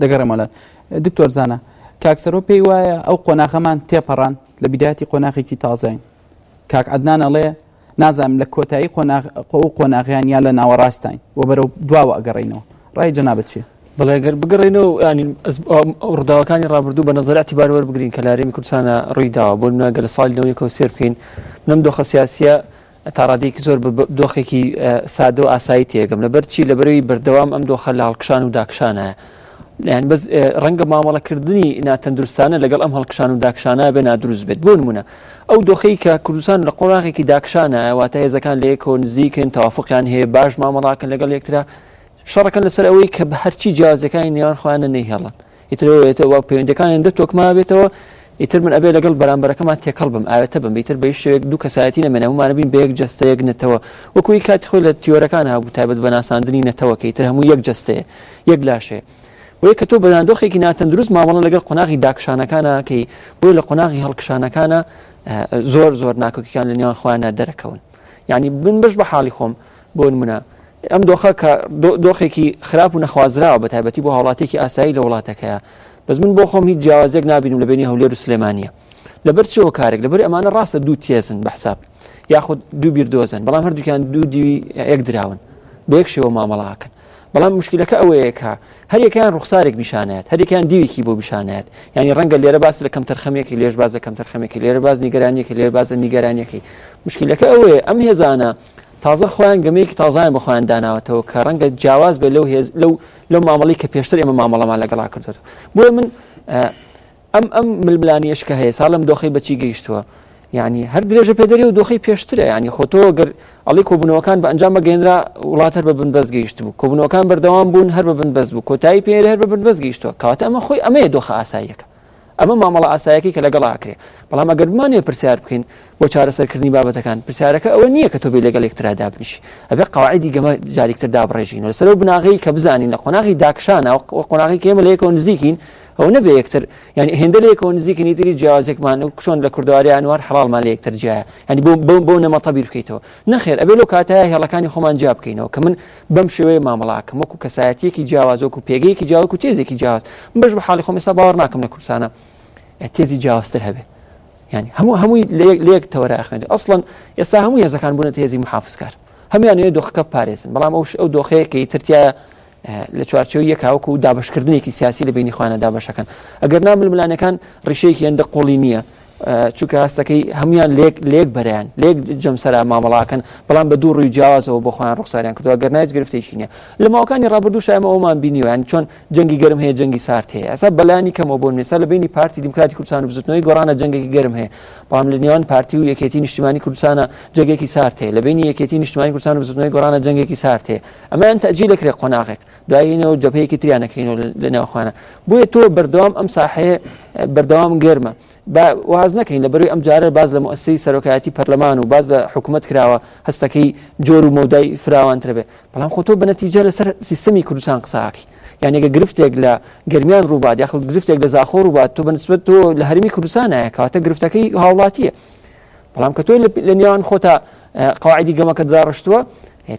دەگەڕێمەوە دکتۆر زانە کاکسەرۆ پێی وایە ئەو قۆناغەمان تێپەڕان لە بیداەتی قۆناغێکی تازەین کاک عەدنان ئەڵێ نازانم لە کۆتایی قۆناغیان یا لە ناوەڕاستین و بەرەو دواوە ئەگەڕێینەوە ڕای جەنابەت چیە؟ بەڵێ ئەگەر بگەڕێنەوە ینی ڕووداوەکانی ڕابردوو بە نەزەراتی بارەوە بگرین کە لارێمی کوردستانە ڕوویداوە بۆ نمونە گەل ساڵی لەوەیەکەوە سێر بکەین نەم دۆخە سیاسیە تا ڕادێکی زۆر دۆخێکی سادە و ئاسایی تێگەم لەبەر چی لەبەرەوەی بەردەوام ئەم دۆخە لە هەڵکشان و داکشانە یان بەس ڕەنگە مامەڵەکردنی ناتەندروستانە لەگەڵ ئەم هەڵکشان و داکشانە بێ نادروست بێت بۆ نمونە ئەو دۆخەی کە کوردستان لە قۆناغێکی داکشانە واتە هێزەکان لە یەکەوە نزیکن تەوافقیان هەیە باش مامەڵاکن لەگەڵ یەکترا شەڕەکەن لەسەر ئەوەی کە بە هەرچی جیازەکانی نێوان خۆیانە نەیهێڵن ئیترەوەێتەوە پەیوەندەکانیان دەتۆکما بێتەوە ئیتر من ئەبێ لەگەڵ بەرامبەرەکەمان تێکەڵ بم ئاوێتە بم ئیتر بە شێوەیەک دوو کەسایەتی نەمێنە هەموومانە بین بە یەک جەستەیەک نەتەوە وەکوی کاتی خۆی لە تیۆرەکان هەبوو تایبەت بە ناساندنی نەتەوە کە ئیتر هەموو یەک جەستەیە یەک لاشەیە وەیە کە تۆ بەداندۆخێکی ناتەندروست مامەڵە لەگەڵ قۆناغی داکشانەکانەکەی بۆی لە قۆناغی هەڵکشانەکانە زۆر زۆر ناکۆکیەکان لە نێوان خۆیانە دەرەکەون یعنی بن بەش بە حاڵی خۆم بۆ نمونە ئەم دۆخە کە دۆخێکی خراپ و نەخوازراوە بە تایبەتی بۆ هاوڵاتێکی ئاسایی لە وڵاتەکەیە بەس من بۆ خۆم هیچ جیاوازێک نابینم لە بینی هەولێر و سلێمانیە لەبەر چەوە کارێک لەبەر ئەمانە ڕاستە دوو تێزن بە حساب یاخود دوو بیردۆزن بەڵام هەردووکیان دوو دیوی یەک دراون بە یەک شێوە مامەڵاکەن بەڵام مشکلەکە ئەوەیە کە هەریەکیان ڕوخسارێک بیشانێت هەریەکیان دیوێکی بۆ بیشانێت ینی ڕەنگە لێرە باس لە کەم تەرخەمێکی لێش باز لە کەم تەرخەمێکی لێرە باز نیگەرانیەکی لێرە باز لە نیگەرانیەکەی مشکلەکە ئەوەیە ئەم هێزانە تازە خۆیان گەمەیەکی تازایان بە خۆیان داناوەتەوە کە ڕەنگە جیاواز بێ لەو مامەڵی کە پێشتر ئێمە مامەڵەمان لەگەڵا کردوێت بۆیە من ئەم ململانیەش کە هەیە ساڵم دۆخەی بەچی گەیشتووە یعنی هەر درێژە پێدەری و دۆخەی پێشترە ینی خۆتۆ گەر ئەڵی کۆبوونەوەکان بە ئەنجام بەگەێنرا وڵات هەر بە بنبەست گەیشت بوو کۆبوونەوەکان بەردەوام بوون هەر بە بنبەست بوو کۆتایی پێر هەر بە بنبەست گەیشتووە کەواتە ئەمە خۆی ئەمەیە دۆخە ئاساییەکە ئەمە مامەڵە ئاسایەکەی کە لەگەڵ ئاکرێ بەڵام ئەگەر بمانێ پرسیار بکەین بۆ چارەسەرکردنی بابەتەکان پرسیارەکە ئەوە نییە کە تۆ بێ لەگەڵ یەکترا دابنیشی ئەبێ قەواعیدی گەمە جارێکتر دابڕێژین و لەسەر ئەو بناغەی کە بزانین لە قۆناغی داکشانە و قۆناغی کە ئێمە لە یەکەوە نزیکین ئەو نەبێ یەکتر ینی هێندە لە یەکەوە نزیکینی تری جیاوازێکمان و چۆن لە کوردەواری ئەنوار حەڵالمان لە یەکتر جیایە ینی بۆ نەمەتە بیر بکەیتەوە نەخێر ئەبێ لەو کاتایە هێڵەکانی خۆمان جیا بکەینەوە کە من بەم شێوەیە مامەڵاکەم وەکو کەسایەتیەکی جیاواز وەکو پێگەیەکی جیاواز و تێزێکی جیاواز بەش بە حاڵی خۆم ئێستا باوەڕ ناکەم لە کوردستانە تێزی جیاوازتر هەبێ ینی هەمووی لە یەک تەوەرە ئەخوێنێت ئەسڵەن ئێستا هەموو هێزەکان بوونە تێزی محافزکار هەمویان ئەوەیە دۆخەکە پارێزن بەڵام ئەو دۆخەیە کە ترتیایە لە چوارچێوەی یەکاوەکو و دابشکردنێکی سیاسی لە بینی خۆیانە دابەشەکەن ئەگەر ململانەکان ڕیشەیەکی هەندە قۆڵی نییە چونکە هەستەکەی هەمویان لێک بەریان لێک جەمسەرا مامەڵاکەن بەڵام بە دوو ڕووی جیاوازەوە بۆ خۆیان ڕوخساریان کردووە گەر نایچ گرفتێکی نییە لە ماوەکانی ڕابردوو شایمە ئەومان بینیوە ینی چۆن جەنگی گەرم هەیە جەنگی سارد هەیە ئەسا بەلایانی کەمەوە بۆ نوێسا لە بینی پارتی دیموکراتی کوردستان و بزوتنەوەی گۆڕانە جەنگێکی گەرم هەیە بەڵام لە نێوان پارتی و یەکێتی نیشتیمانی کوردستانە جەنگێکی سارد هەیە لە بینی یەکێتی نیشتیمانی کوردستان و بزوتنەوەی گۆڕانە جەنگێکی سارد هەیە ئەمەیان تەجیلەکرێ قۆناغێک دوایینەوە جەبهەیەکی تریانەکەینەوە لە نێوخواانە بۆیە تۆ بەردەوام ئەم ساحەیە بەردەوام گەرمە واز نەکەین لە بەروی ئەم جارە باز لە مؤسسەی سەرۆکایەتی پەرلەمان و باز لە حکوومەت کراوە هەستەکەی جۆر و مەودای فراوانتر بێ بەڵام خۆ تۆ بەنەتیجە لەسەر سیستەمی کوردستان قساکەی یعنی ئەگە گرفتێک لە گەرمیان ڕووبات یاخود گرفتێک لە زاخۆ ڕووبات تۆ بەنسبەت تۆ لە هەرمی کوردستانایە کەواتە گرفتەکەی هاوڵاتیە بەڵام کە تۆ لە نێوان خۆتا قەواعیدی گەمەکە داڕشتووە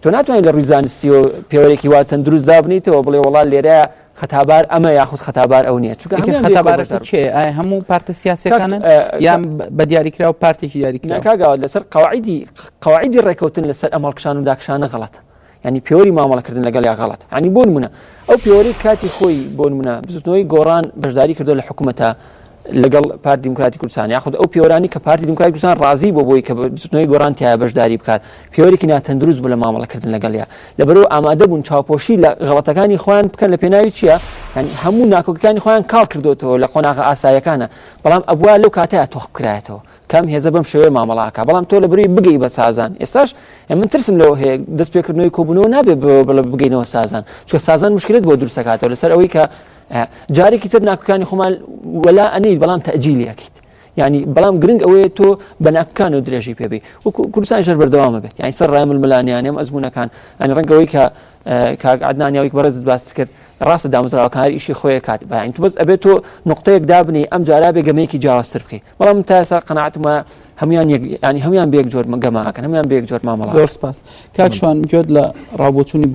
تۆ ناتوانین لە ڕووی زانستی و پێوەرێکی وا تەندروست دابنیتەوە بڵێ وەڵا لێرە خەتابار ئەمە یاخود خەتابار ئەو نییە چونکە خەتابارەکە چێ هەموو پارتە سیاسیەکانن یان بە دیاریکرا و پارتێکی دیاریکرا کاگاوە لەسەر قەواعیدی ڕێکەوتن لەسەر ئەمەڵکشان و داکشانە غەڵەتە ینی پێوەری مامەڵەکردن لەگەڵ یا غەڵەت ینی بۆ نمونە ئەو پێوەری کاتی خۆی بۆ نمونە بزوتنەوەی گۆڕان بەشداری کردو لە حکوومەتە لەگەڵ پارتی دیموکراتی کوردستان یاخود ئەو پێوەرانی کە پارتی دیموکراتی کوردستان ڕازی بۆ بۆی کە بزوتنەوەی گۆڕان تایە بەشداری بکات پێوەرێکی ناتەندروست بوو لە مامەڵەکردن لەگەڵیا لەبەرەوە ئامادە بوون چاوپۆشی لە غەڵەتەکانی خۆیان بکەن لە پێناوی چییە ینی هەموو ناکۆکەکانی خۆیان کاڵ کردوتەوە لە قۆناغە ئاسایەکانە بەڵام ئەبووە لەو کاتەیە تۆخ بکرایەتەوە کەم هێزە بەم شێوەیە مامەڵاکە بەڵام تۆ لە بەروی بگەی بە سازان ئێستاش من ترسم لەوە هەیە دەست پێکردنەوەی کۆبوونەوە نابێت بگەینەوە سازان چونکە سازان مشکلت بۆ دروستەکاتەوە لەسەر ئەوەی کە جارێکی تر ناکۆکانی خۆمان وەلا ئەنەی بەڵام تەجیلی ئەکەیت ینی بەڵام گرنگ ئەوەیە تۆ بە ناکۆکان و درێژی پێبی و کوردستان ژەر بەردەوامە بێت یعنی سەر ڕای ململانیان ئەم ئەزمونونەکان ئەنی ڕەنگەوەی کە کاک عەدنانیەوەی بەڕێزت باس کرد ڕاستە دامەزراوەکان هەر ئیشی خۆیە کات باین تو بەس ئەبێت تۆ نقطەیەک دابنی ئەم جارا بێ گەمەیەکی جیاوازتر بکەی بەڵام تا ئێستا قەناعەتمە هەمویان بێک جۆر گەماکەن هەمویان بێک جۆر مامەڵە زۆر سپاس کاک شوان گوێت لە ڕابۆچوونی